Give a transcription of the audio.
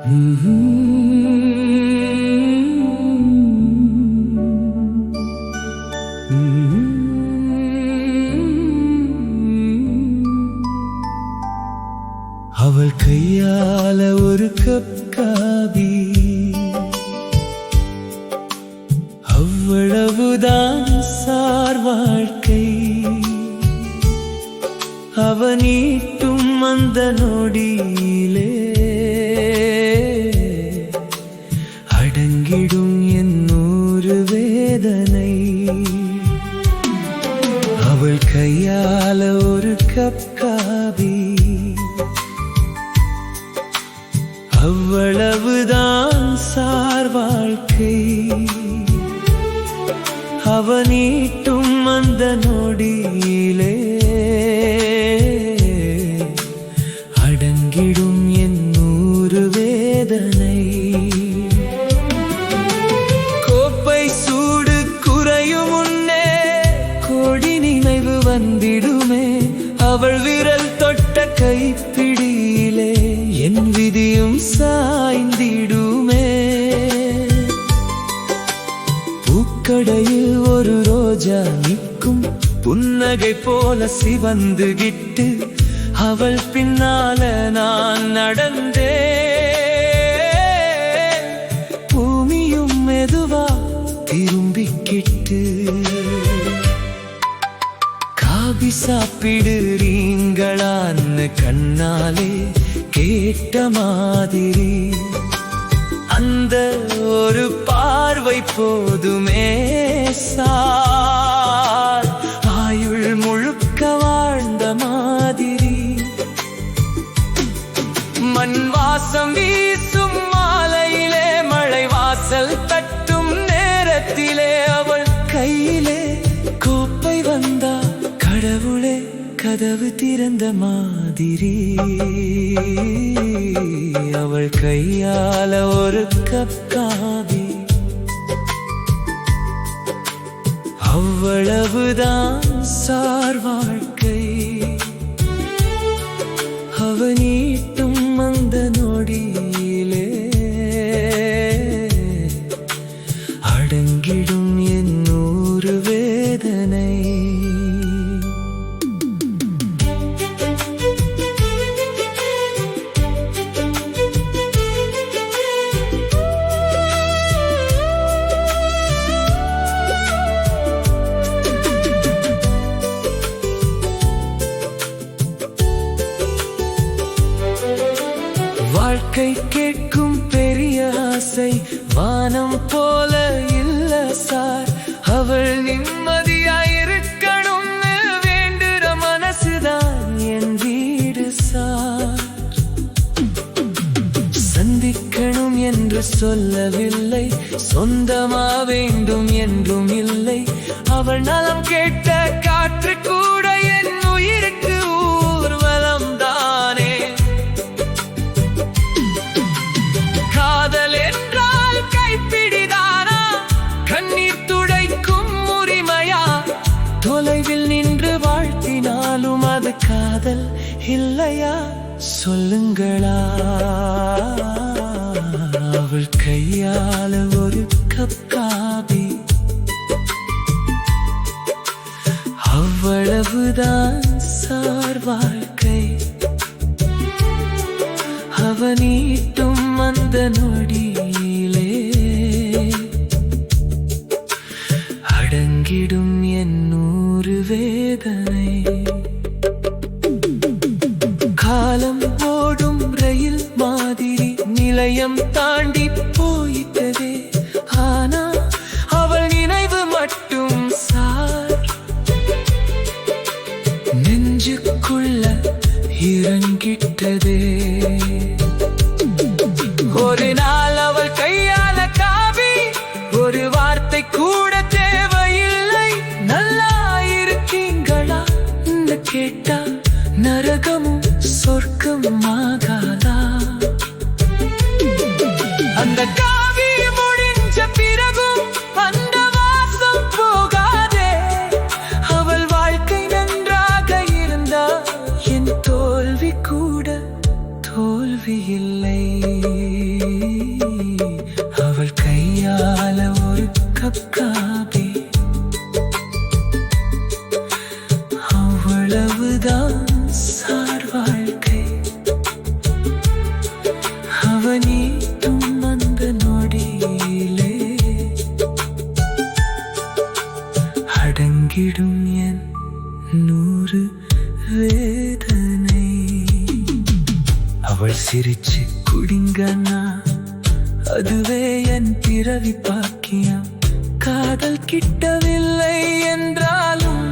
அவள் கையால ஒரு கப் காபி, அவ்வளவுதான் சார் வாழ்க்கை. அவனீட்டும் அந்த நொடியிலே அடங்கிடும் என் 100 வேதனை. அவள் கையால ஒரு கப் காபி, அவ்வளவுதான் சார் வாழ்க்கை. அவனீட்டும் அந்த நொடியிலே அடங்கிடும் என் 100 வேதனை. கோப்பை சூடு குறையும் முன்னே கோடி நினைவு வந்திடுமே. அவள் விரல் தொட்ட கைப்பிடியிலே என் விதியும் சாய்ந்திடுமே. பூக்கடையில் ஒரு ரோஜா நிற்கும், புன்னகை போல சிவந்துகிட்டு அவள் பின்னால நான் நடந்தேன். பூமியும் மெதுவா திரும்பிக்கிட்டு, காபி சாப்பிடுறீங்களான்னு கண்ணாலே கேட்ட மாதிரி அந்த ஒரு பார்வை போதுமே சார். ஆயுள் முழுக்க வாழ்ந்த மாதிரி. மண் வாசம் வீசும் மாலையிலே, மழை வாசல் தட்டும் நேரத்திலே அவள் கையிலே கோப்பை வந்தா கடவுளே கதவு திறந்த மாதிரி. அவள் கையால ஒரு கப் காபி, அவ்வளவுதான் சார் வாழ்க்கை. அவனீட்டும் அந்த நொடியிலே அடங்கிடும் என் 100 வேதனை. வாழ்க்கை கேட்கும் பெரிய ஆசை வானம் போல இல்ல சார். அவள் நிம்மதியாயிருக்கணும்னு வேண்டுற மனசுதான் என் வீடு சார். சந்திக்கணும் என்று சொல்லவில்லை, சொந்தமா வேண்டும் என்றும் இல்லை. அவள் நலம் கேட்ட காற்று கூட என் உயிருக்கு ஊர்வலம் தானே. காதல் என்றால் கைப்பிடிதானா, கண்ணீர் துடைக்கும் உரிமையா? தொலைவில் நின்று வாழ்த்தினாலும் அது காதல் இல்லையா? சொல்லுங்களா. அவள் கையால ஒரு கப் காபி, அவ்வளவுதான் சார் வாழ்க்கை. அவனீட்டும் அந்த நொடியிலே அடங்கிடும் என் 100 வேதனை. காலம் ஓடும் ரயில் மாதிரி நிலையம் தாண்டி போயிட்டதே. ஆனா அவள் நினைவு மட்டும் சார் நெஞ்சுக்குள்ள இறங்கிட்டதே. ஒரு நாள் அவள் கையால காபி, ஒரு வார்த்தை கூட தேவையில்லை. நல்லா இருக்கீங்களா கேட்டா நரகமும் சொர்க்கம் ஆகாதா? அந்த காவி முடிஞ்ச பிறகும் அந்த வாசம் போகாதே. அவள் வாழ்க்கை நன்றாக இருந்தா என் தோல்வி கூட தோல்வி இல்லை. 100 வேதனை. அவள் சிரிச்சு குடிங்கண்ணா, அதுவே என் பிறவி பாக்கியம். காதல் கிட்டவில்லை என்றாலும்